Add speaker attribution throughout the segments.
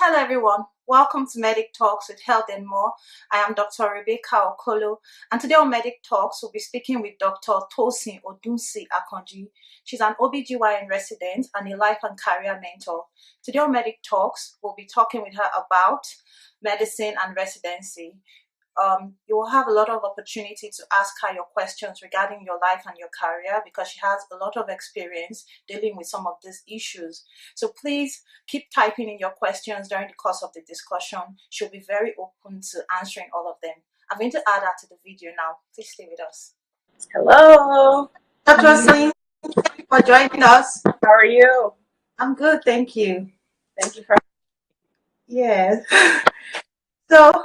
Speaker 1: Hello everyone, welcome to Medic Talks with Health and More. I am Dr. Rebecca Okolo, and today on Medic Talks we'll be speaking with Dr. Tosin Odunsi Akonji. She's an OBGYN resident and a life and career mentor. Today on Medic Talks we'll be talking with her about medicine and residency. You will have a lot of opportunity to ask her your questions regarding your life and your career because she has a lot of experience dealing with some of these issues. So please keep typing in your questions during the course of the discussion. She'll be very open to answering all of them. I'm going to add that to the video now. Please stay with us.
Speaker 2: Hello.
Speaker 1: Dr. Singh, thank you for joining us.
Speaker 2: How are you?
Speaker 1: I'm good, thank you.
Speaker 2: Thank you for.
Speaker 1: Yes. So,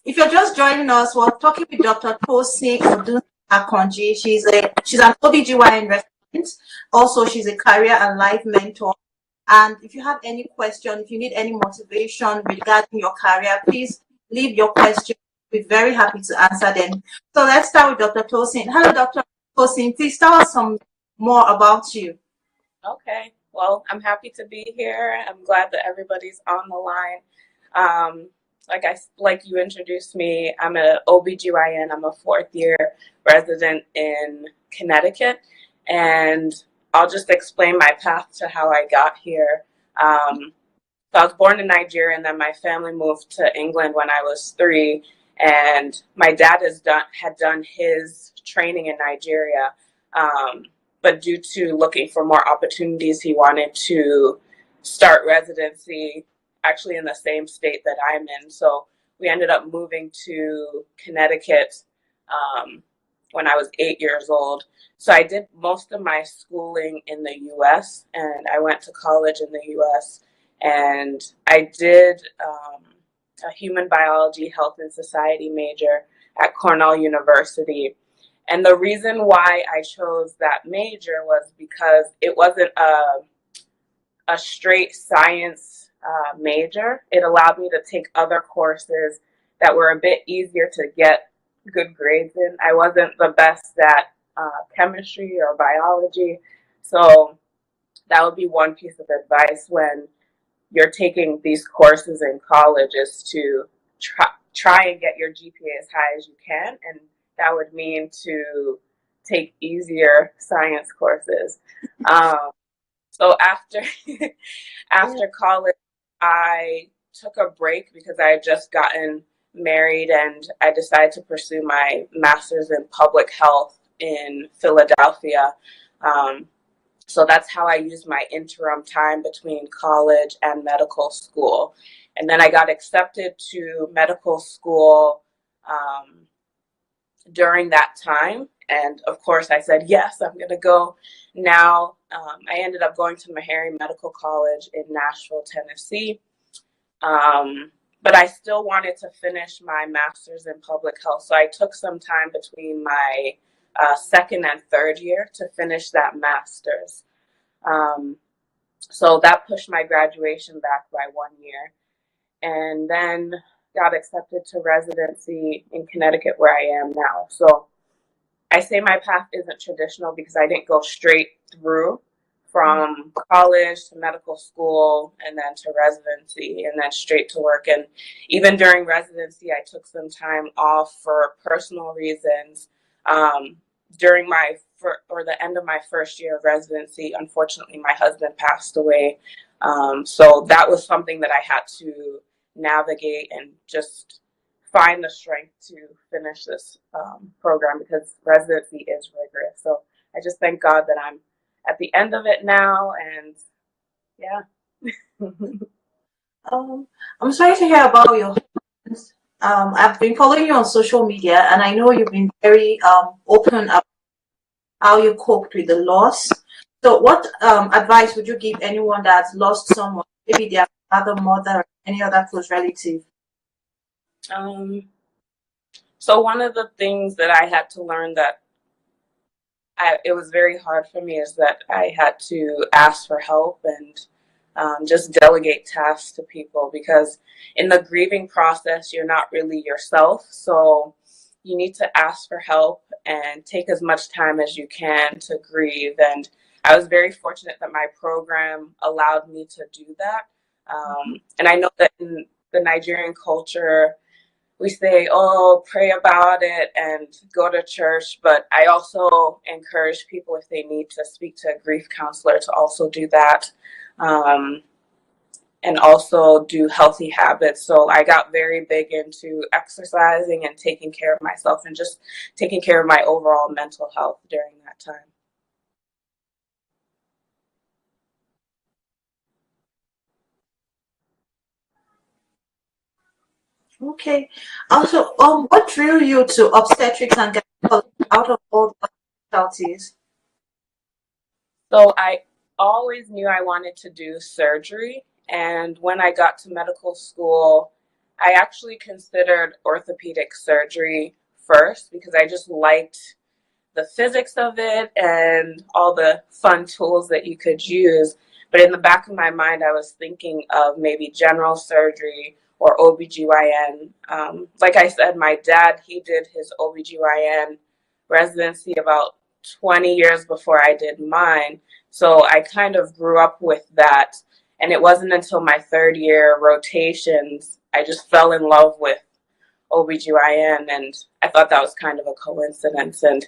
Speaker 1: if you're just joining us, we're talking with Dr. Tosin Odunsi Akonji. She's an OBGYN resident. Also, she's a career and life mentor. And if you have any question, if you need any motivation regarding your career, please leave your question. We're very happy to answer them. So let's start with Dr. Tosin. Hello, Dr. Tosin. Please tell us some more about you.
Speaker 2: Okay. Well, I'm happy to be here. I'm glad that everybody's on the line. Like you introduced me, I'm an OBGYN. I'm a fourth-year resident in Connecticut, and I'll just explain my path to how I got here. So I was born in Nigeria, and then my family moved to England when I was 3, and my dad had done his training in Nigeria, but due to looking for more opportunities, he wanted to start residency actually in the same state that I'm in. So we ended up moving to Connecticut when I was 8 years old. So I did most of my schooling in the US, and I went to college in the US, and I did a human biology, health and society major at Cornell University. And the reason why I chose that major was because it wasn't a straight science major. It allowed me to take other courses that were a bit easier to get good grades in. I wasn't the best at chemistry or biology, so that would be one piece of advice when you're taking these courses in college, is to try and get your GPA as high as you can, and that would mean to take easier science courses. So after college, I took a break because I had just gotten married, and I decided to pursue my master's in public health in Philadelphia. So that's how I used my interim time between college and medical school. And then I got accepted to medical school during that time. And of course I said, yes, I'm going to go now. I ended up going to Meharry Medical College in Nashville, Tennessee. But I still wanted to finish my master's in public health. So I took some time between my second and third year to finish that master's. So that pushed my graduation back by 1 year. And then got accepted to residency in Connecticut, where I am now. So I say my path isn't traditional because I didn't go straight through from college to medical school and then to residency and then straight to work. And even during residency, I took some time off for personal reasons. During the end of my first year of residency, unfortunately, my husband passed away. So that was something that I had to navigate and just find the strength to finish this program, because residency is rigorous. So I just thank God that I'm at the end of it now, and yeah.
Speaker 1: I'm sorry to hear about your husband. I've been following you on social media, and I know you've been very open about how you coped with the loss. So what advice would you give anyone that's lost someone, maybe their father, mother, or any other close relative?
Speaker 2: So one of the things that I had to learn that it was very hard for me is that I had to ask for help and just delegate tasks to people, because in the grieving process, you're not really yourself. So you need to ask for help and take as much time as you can to grieve. And I was very fortunate that my program allowed me to do that. And I know that in the Nigerian culture, we say, oh, pray about it and go to church. But I also encourage people, if they need to speak to a grief counselor, to also do that. And also do healthy habits. So I got very big into exercising and taking care of myself and just taking care of my overall mental health during that time.
Speaker 1: Okay. Also, what drew you to obstetrics and gynecology out of all the specialties?
Speaker 2: So I always knew I wanted to do surgery. And when I got to medical school, I actually considered orthopedic surgery first because I just liked the physics of it and all the fun tools that you could use. But in the back of my mind, I was thinking of maybe general surgery or OBGYN. Like I said, my dad, he did his OBGYN residency about 20 years before I did mine. So I kind of grew up with that. And it wasn't until my third year rotations, I just fell in love with OBGYN, and I thought that was kind of a coincidence. And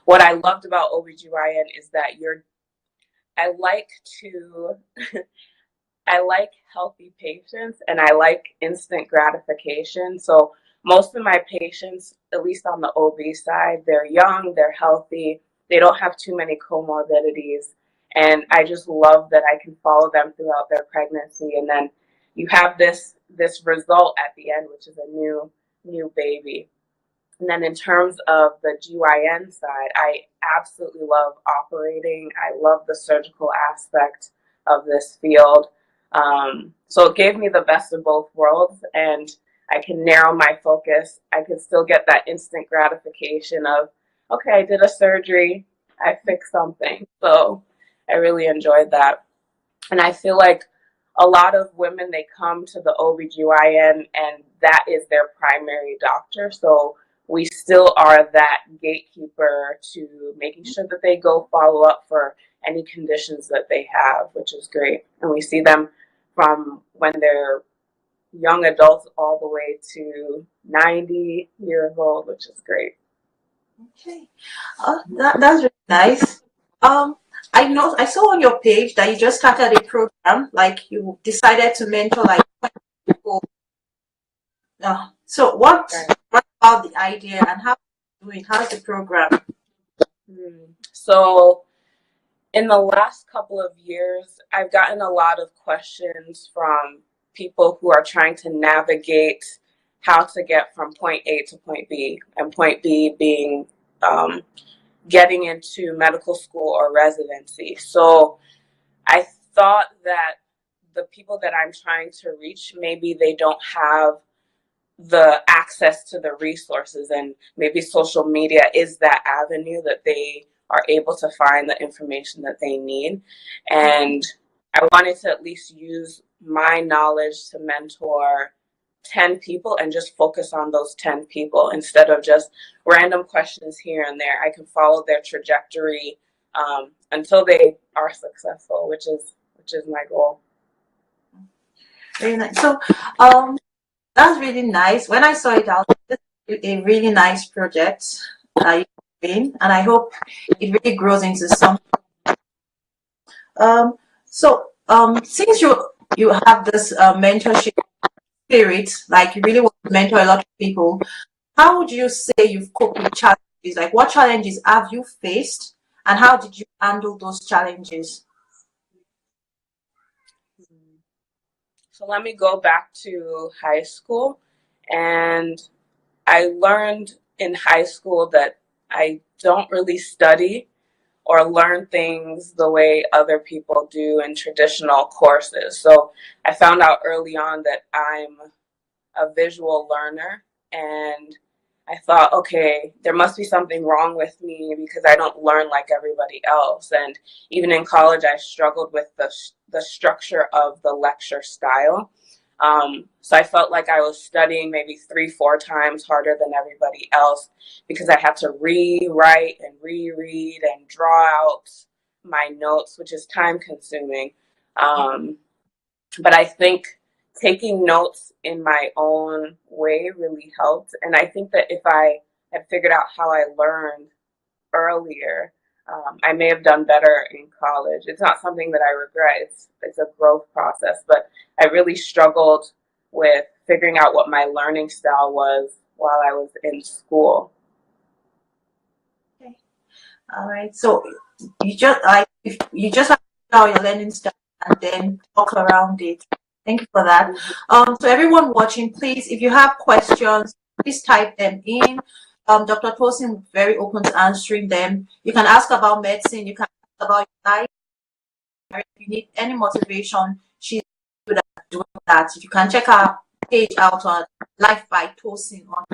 Speaker 2: what I loved about OBGYN is that I like to I like healthy patients and I like instant gratification. So most of my patients, at least on the OB side, they're young, they're healthy, they don't have too many comorbidities. And I just love that I can follow them throughout their pregnancy. And then you have this result at the end, which is a new baby. And then in terms of the GYN side, I absolutely love operating. I love the surgical aspect of this field. So it gave me the best of both worlds, and I can narrow my focus. I can still get that instant gratification of, okay, I did a surgery, I fixed something. So I really enjoyed that. And I feel like a lot of women, they come to the OBGYN and that is their primary doctor. So we still are that gatekeeper to making sure that they go follow up for any conditions that they have, which is great. And we see them from when they're young adults all the way to 90 years old, which is great.
Speaker 1: Okay. That's really nice. Um, I saw on your page that you just started a program, like you decided to mentor like people. So
Speaker 2: Right.
Speaker 1: what about the idea and how are you doing? How's the program?
Speaker 2: So in the last couple of years, I've gotten a lot of questions from people who are trying to navigate how to get from point A to point B, and point B being um, getting into medical school or residency. So I thought that the people that I'm trying to reach, maybe they don't have the access to the resources, and maybe social media is that avenue that they are able to find the information that they need. And I wanted to at least use my knowledge to mentor 10 people and just focus on those 10 people instead of just random questions here and there. I can follow their trajectory until they are successful, which is my goal.
Speaker 1: Very nice. So, um, that's really nice. When I saw it out, this is a really nice project that you're doing, and I hope it really grows into something. Since you have this mentorship spirit, like you really want to mentor a lot of people, how would you say you've coped with challenges? Like, what challenges have you faced, and how did you handle those challenges?
Speaker 2: So let me go back to high school. And I learned in high school that I don't really study or learn things the way other people do in traditional courses. So I found out early on that I'm a visual learner, and I thought, okay, there must be something wrong with me because I don't learn like everybody else. And even in college, I struggled with the structure of the lecture style. So I felt like I was studying maybe 3, 4 times harder than everybody else because I had to rewrite and reread and draw out my notes, which is time consuming. Um, But I think taking notes in my own way really helped. And I think that if I had figured out how I learned earlier, I may have done better in college. It's not something that I regret. It's a growth process, but I really struggled with figuring out what my learning style was while I was in school.
Speaker 1: Okay. All right. So you just have to figure out your learning style and then talk around it. Thank you for that. So everyone watching, please, if you have questions, please type them in. Dr. Tosin is very open to answering them. You can ask about medicine. You can ask about your life. If you need any motivation, she's good at doing that. You can check our page out on Life by Tosin on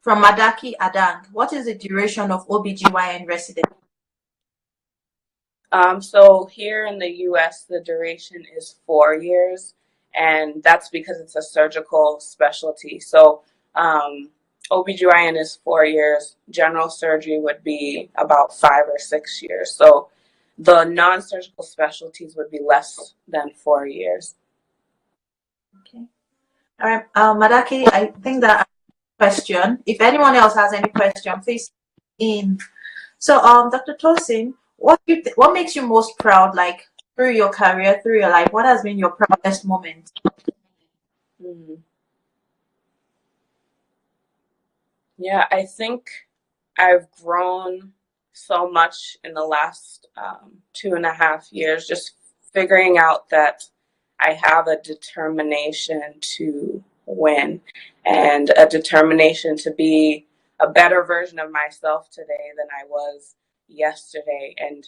Speaker 1: from Madaki Adang. What is the duration of OBGYN residency?
Speaker 2: So here in the US, the duration is 4 years, and that's because it's a surgical specialty. So OBGYN is 4 years, general surgery would be about 5 or 6 years. So the non-surgical specialties would be less than 4 years.
Speaker 1: Okay. All right, Madaki, I think that question. If anyone else has any question, please in. So, Dr. Tosin, what makes you most proud, like through your career, through your life? What has been your proudest moment?
Speaker 2: Mhm. Yeah, I think I've grown so much in the last 2.5 years, just figuring out that I have a determination to win and a determination to be a better version of myself today than I was yesterday. And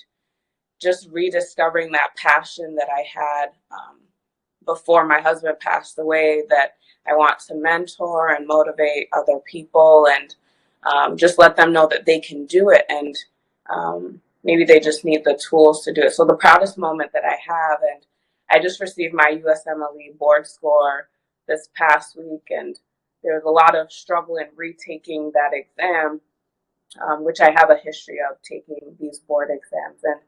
Speaker 2: just rediscovering that passion that I had before my husband passed away, that I want to mentor and motivate other people and just let them know that they can do it, and maybe they just need the tools to do it. So the proudest moment that I have, and I just received my USMLE board score this past week, and there was a lot of struggle in retaking that exam, which I have a history of taking these board exams. And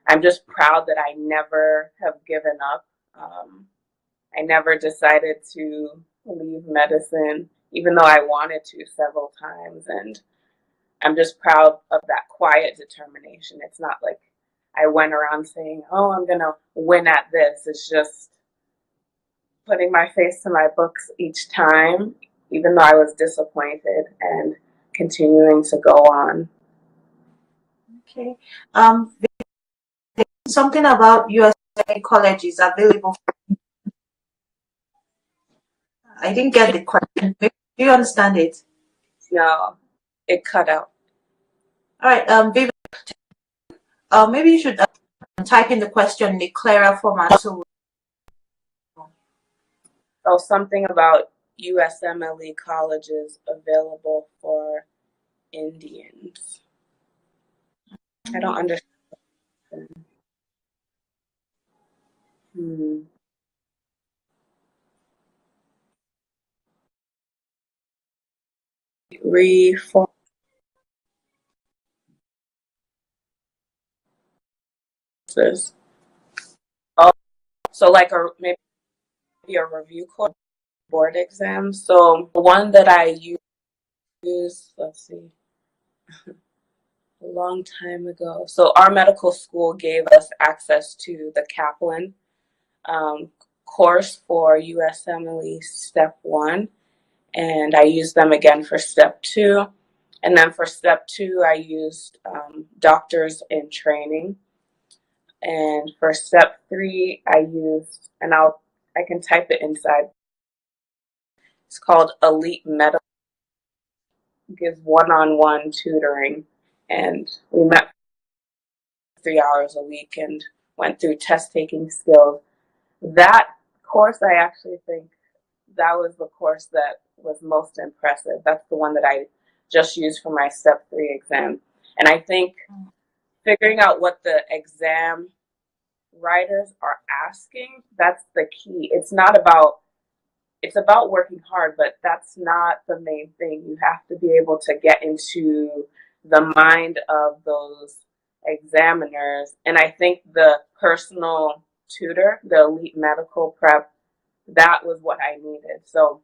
Speaker 2: I'm just proud that I never have given up. I never decided to leave medicine, even though I wanted to several times. And I'm just proud of that quiet determination. It's not like I went around saying, oh, I'm going to win at this. It's just putting my face to my books each time, even though I was disappointed, and continuing to go on.
Speaker 1: Okay. Something about USA colleges available. I didn't get the question. Do you understand it?
Speaker 2: No, it cut out.
Speaker 1: All right. Vivian, maybe you should type in the question in a clearer format. So,
Speaker 2: Oh, something about USMLE colleges available for Indians. I don't understand. Hmm. Reform. Oh, so like maybe a review course, board exam. So the one that I used, let's see, a long time ago. So our medical school gave us access to the Kaplan um, course for USMLE Step 1, and I used them again for Step 2. And then for Step 2, I used Doctors in Training. And for Step 3, I used, and I can type it inside. It's called Elite Medical. It gives one-on-one tutoring, and we met 3 hours a week and went through test-taking skills. That course, I actually think that was the course that was most impressive. That's the one that I just used for my Step 3 exam. And I think figuring out what the exam writers are asking, that's the key. It's not about it's about working hard, but that's not the main thing. You have to be able to get into the mind of those examiners. And I think the personal tutor, the elite medical prep, that was what I needed. So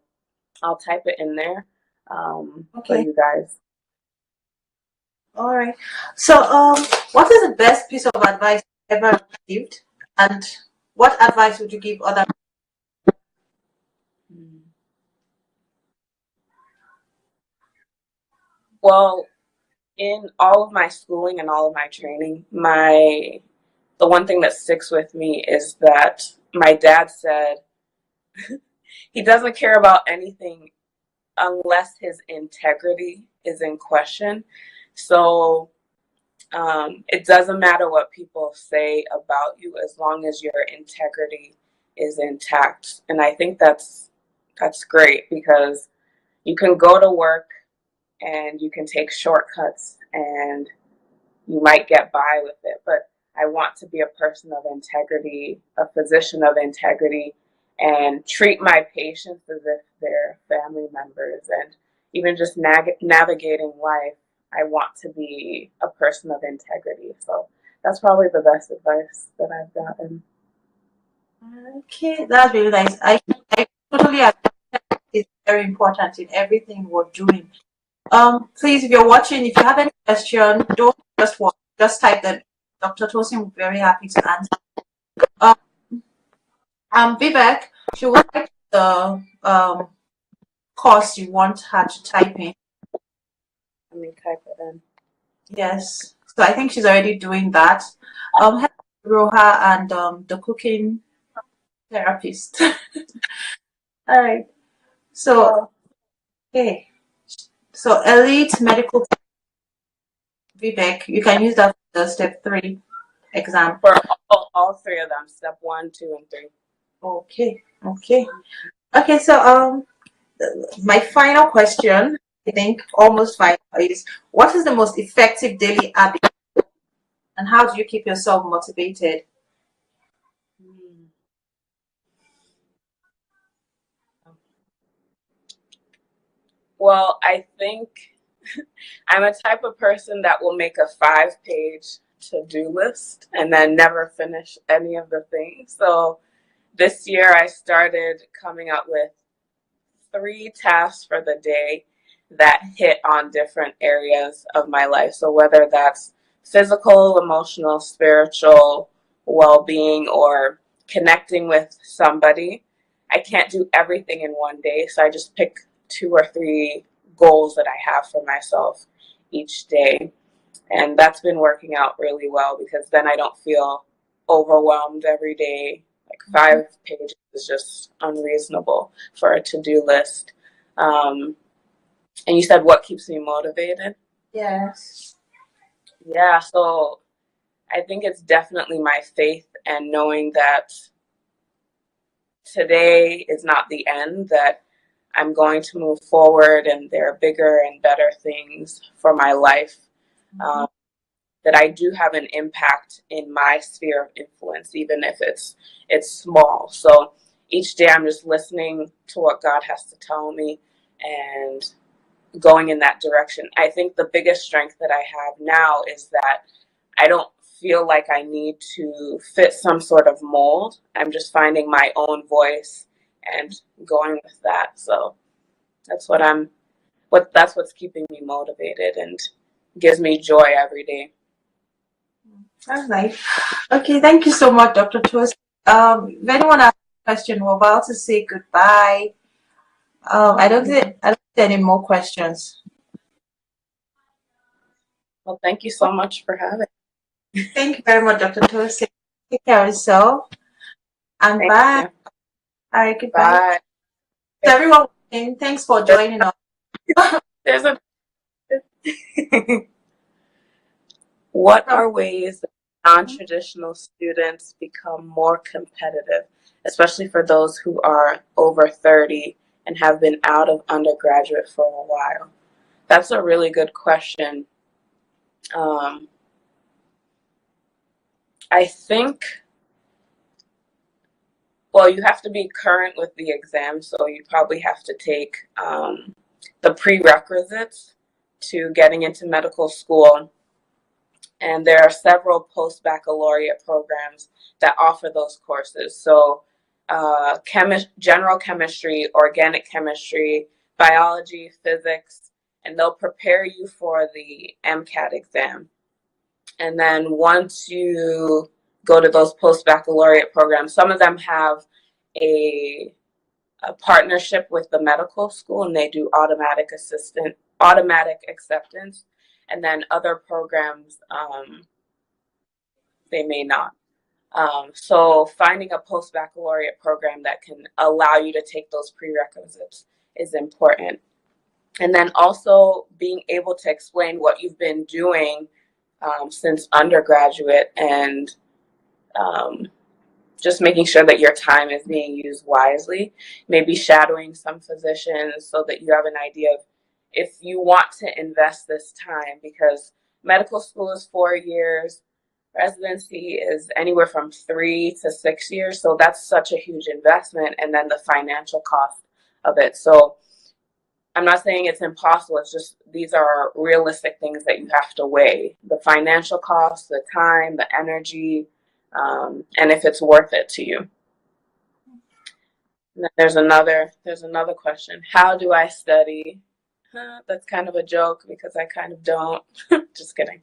Speaker 2: I'll type it in there for
Speaker 1: Okay.
Speaker 2: you guys.
Speaker 1: All right. So, what is the best piece of advice you ever received, and what advice would you give other?
Speaker 2: Well, in all of my schooling and all of my training, the one thing that sticks with me is that my dad said he doesn't care about anything unless his integrity is in question. So it doesn't matter what people say about you as long as your integrity is intact. And I think that's great, because you can go to work and you can take shortcuts and you might get by with it. But I want to be a person of integrity, a physician of integrity, and treat my patients as if they're family members. And even just navigating life, I want to be a person of integrity. So that's probably the best advice that I've gotten.
Speaker 1: Okay, that's really nice. I totally agree. It's very important in everything we're doing. Please, if you're watching, if you have any question, don't just watch, just type them. Dr. Tosin will be very happy to answer. Um, Vivek, she would like the course you want her to type in.
Speaker 2: Let me type it in.
Speaker 1: Yes. So I think she's already doing that. Hello, Roha and the cooking therapist. All right. So, okay. So elite medical Vivek, you can use that for the step 3 exam.
Speaker 2: For all three of them, step 1, 2, and 3.
Speaker 1: Okay. Okay. Okay. So my final question, I think almost final, is what is the most effective daily habit, and how do you keep yourself motivated?
Speaker 2: Well, I think I'm a type of person that will make a 5-page to-do list and then never finish any of the things. So this year I started coming up with 3 tasks for the day that hit on different areas of my life. So whether that's physical, emotional, spiritual well-being, or connecting with somebody, I can't do everything in one day. So I just pick 2 or 3 goals that I have for myself each day. And that's been working out really well, because then I don't feel overwhelmed every day. Like 5 pages is just unreasonable for a to-do list. And you said what keeps me motivated?
Speaker 1: Yes.
Speaker 2: Yeah, so I think it's definitely my faith and knowing that today is not the end, that I'm going to move forward and there are bigger and better things for my life. That I do have an impact in my sphere of influence, even if it's small. So each day I'm just listening to what God has to tell me and going in that direction. I think the biggest strength that I have now is that I don't feel like I need to fit some sort of mold. I'm just finding my own voice and going with that. So that's that's what's keeping me motivated and gives me joy every day.
Speaker 1: That's nice. Okay, thank you so much, Dr. Toast. If anyone has a question, we're about to say goodbye. I don't see any more questions.
Speaker 2: Well, thank you so much for having me.
Speaker 1: Thank you very much, Dr. Toast. Take care of yourself. And
Speaker 2: Thank
Speaker 1: bye.
Speaker 2: you.
Speaker 1: All right, goodbye.
Speaker 2: Bye.
Speaker 1: So everyone, thanks for joining us.
Speaker 2: There's a What are ways that non-traditional students become more competitive, especially for those who are over 30 and have been out of undergraduate for a while? That's a really good question. I think Well, you have to be current with the exam, so you probably have to take the prerequisites to getting into medical school. And there are several post-baccalaureate programs that offer those courses. So general chemistry, organic chemistry, biology, physics, and they'll prepare you for the MCAT exam. And then once you go to those post-baccalaureate programs, some of them have a partnership with the medical school, and they do automatic acceptance. And then other programs, they may not. So finding a post-baccalaureate program that can allow you to take those prerequisites is important. And then also being able to explain what you've been doing since undergraduate, and just making sure that your time is being used wisely. Maybe shadowing some physicians so that you have an idea of if you want to invest this time, because medical school is 4 years, residency is anywhere from 3 to 6 years. So that's such a huge investment, and then the financial cost of it. So I'm not saying it's impossible. It's just these are realistic things that you have to weigh: the financial cost, the time, the energy, and if it's worth it to you. And then there's another question: how do I study? That's kind of a joke because I kind of don't. Just kidding.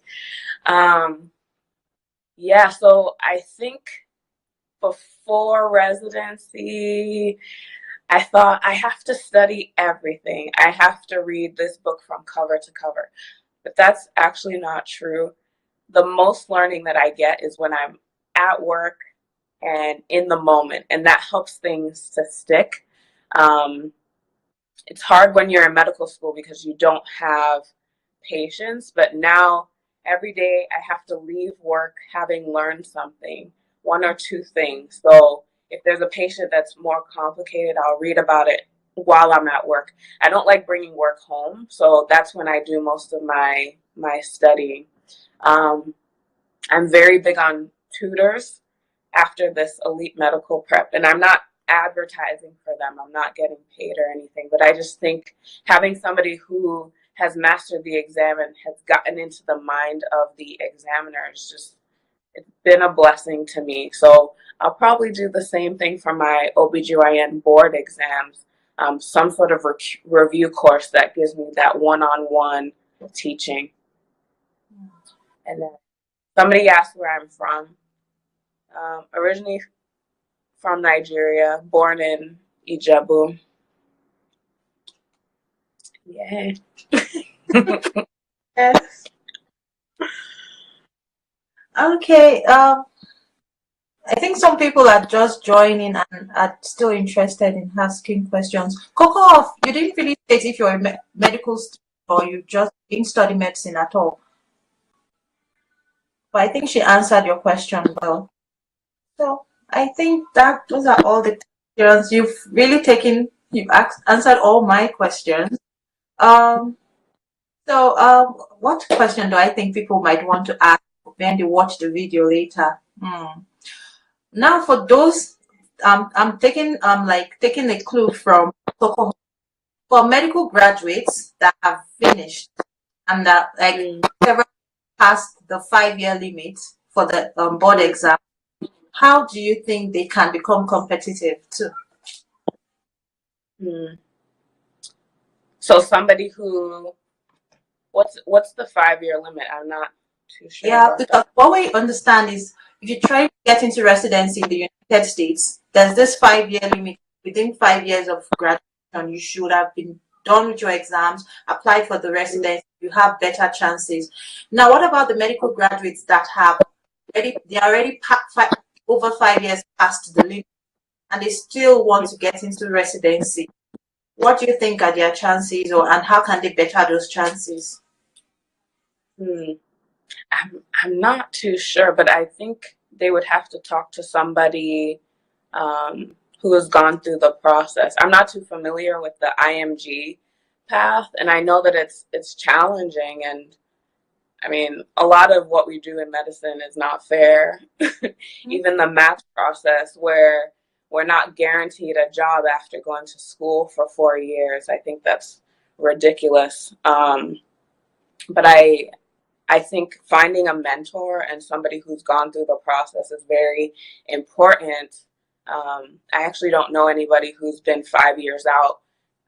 Speaker 2: Yeah, so I think before residency, I thought I have to study everything. I have to read this book from cover to cover. But that's actually not true. The most learning that I get is when I'm at work and in the moment, and that helps things to stick. It's hard when you're in medical school because you don't have patience, but now every day I have to leave work having learned something, one or two things. So if there's a patient that's more complicated, I'll read about it while I'm at work. I don't like bringing work home, so that's when I do most of my studying. I'm very big on tutors after this elite medical prep, and I'm not advertising for them. I'm not getting paid or anything, but I just think having somebody who has mastered the exam and has gotten into the mind of the examiner is just, it's been a blessing to me. So I'll probably do the same thing for my OBGYN board exams, some sort of review course that gives me that one-on-one teaching. And then somebody asked where I'm from. Originally from Nigeria, born in Ijebu. Yeah.
Speaker 1: Yes. Okay. I think some people are just joining and are still interested in asking questions. Coco, you didn't really state if you're a medical student or you just didn't study medicine at all. But I think she answered your question well. So I think that those are all the questions. You've answered all my questions. Um, what question do I think people might want to ask when they watch the video later? Now, for those, I'm taking taking a clue from Coco. For medical graduates that have finished and that several past the 5-year limit for the board exam, how do you think they can become competitive too?
Speaker 2: So somebody who, what's the 5-year limit? I'm not too sure.
Speaker 1: Yeah, because what we understand is if you try to get into residency in the United States, there's this 5-year limit. Within 5 years of graduation, you should have been done with your exams, applied for the residency, you have better chances. Now, what about the medical graduates that have already over 5 years past the limit and they still want to get into residency? What do you think are their chances, and how can they better those chances?
Speaker 2: I'm not too sure, but I think they would have to talk to somebody who has gone through the process. I'm not too familiar with the IMG path, and I know that it's challenging, and I mean, a lot of what we do in medicine is not fair. Even the math process, where we're not guaranteed a job after going to school for 4 years. I think that's ridiculous. But I think finding a mentor and somebody who's gone through the process is very important. I actually don't know anybody who's been 5 years out.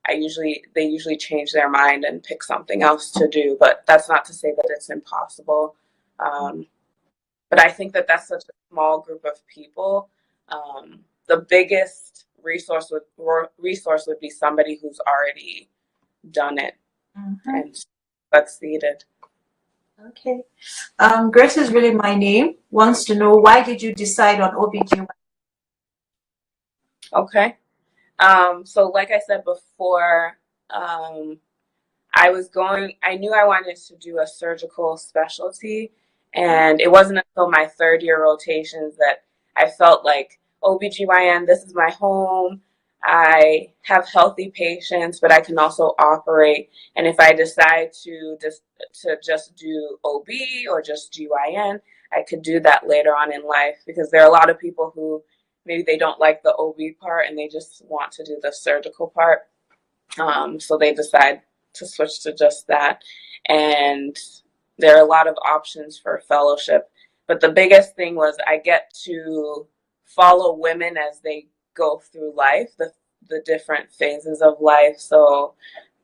Speaker 2: They usually change their mind and pick something else to do, but that's not to say that it's impossible. But I think that that's such a small group of people. The biggest resource would be somebody who's already done it and succeeded.
Speaker 1: Okay. Grace is really my name. Wants to know, why did you decide on OBGYN?
Speaker 2: Okay. So like I said before, I knew I wanted to do a surgical specialty, and it wasn't until my third year rotations that I felt like OBGYN, this is my home. I have healthy patients, but I can also operate. And if I decide to just do OB or just GYN, I could do that later on in life, because there are a lot of people who maybe they don't like the OB part and they just want to do the surgical part. So they decide to switch to just that. And there are a lot of options for fellowship. But the biggest thing was I get to follow women as they go through life, the different phases of life. So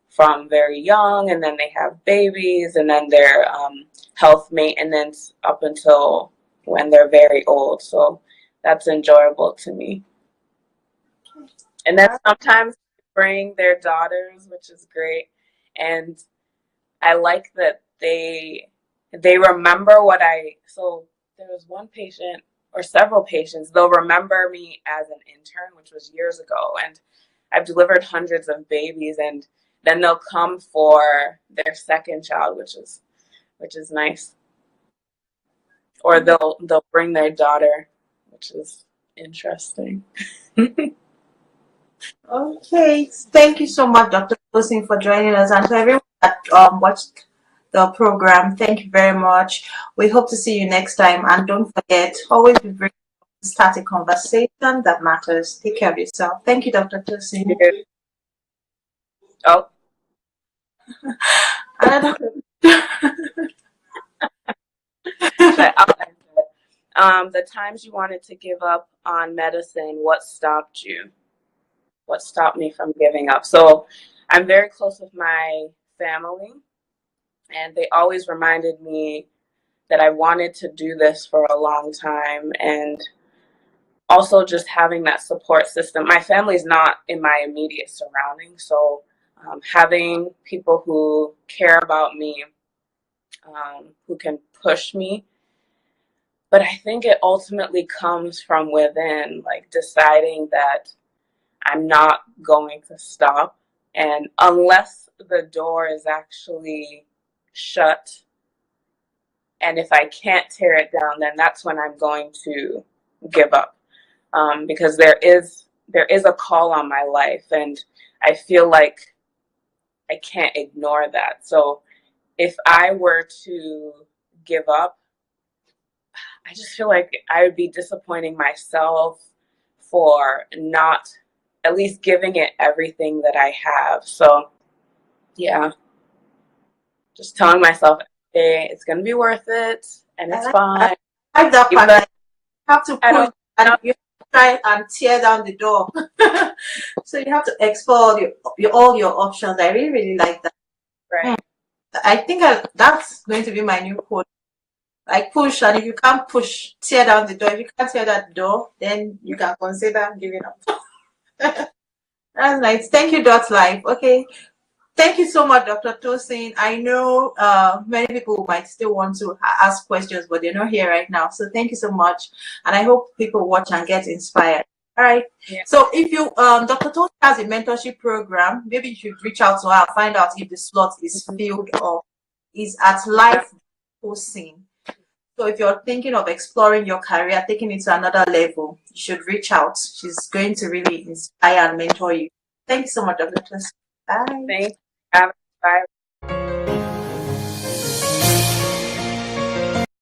Speaker 2: from very young, and then they have babies, and then their health maintenance up until when they're very old. So that's enjoyable to me. And then sometimes bring their daughters, which is great. And I like that they remember so there was one patient or several patients, they'll remember me as an intern, which was years ago. And I've delivered hundreds of babies, and then they'll come for their second child, which is nice. Or they'll bring their daughter, which is interesting.
Speaker 1: Okay, thank you so much, Dr. Tosin, for joining us, and to everyone that watched the program, thank you very much. We hope to see you next time, and don't forget, always be brave to start a conversation that matters. Take care of yourself. Thank you, Dr. Tosin.
Speaker 2: Oh. The times you wanted to give up on medicine, what stopped you? What stopped me from giving up? So I'm very close with my family, and they always reminded me that I wanted to do this for a long time, and also just having that support system. My family's not in my immediate surroundings, so having people who care about me, who can push me. But I think it ultimately comes from within, like deciding that I'm not going to stop. And unless the door is actually shut, and if I can't tear it down, then that's when I'm going to give up. Because there is a call on my life, and I feel like I can't ignore that. So if I were to give up, I just feel like I would be disappointing myself for not at least giving it everything that I have. So yeah, just telling myself, hey, it's going to be worth it, and it's fine.
Speaker 1: I like that part. You have to push, and you try and tear down the door. So you have to explore all your options. I really, really like that.
Speaker 2: Right.
Speaker 1: I think that's going to be my new quote. Like, push, and if you can't push, tear down the door. If you can't tear that door, then you can consider giving up. That's nice. Thank you, Dot Life. Okay. Thank you so much, Dr. Tosin. I know many people might still want to ask questions, but they're not here right now. So thank you so much. And I hope people watch and get inspired. All right. Yeah. So if you, Dr. Tosin has a mentorship program, maybe you should reach out to her and find out if the slot is filled or is at Life Tosin. So if you're thinking of exploring your career, taking it to another level, you should reach out. She's going to really inspire and mentor you. Thank you so much, Dr. Tosin. Bye.
Speaker 2: Thanks. Bye.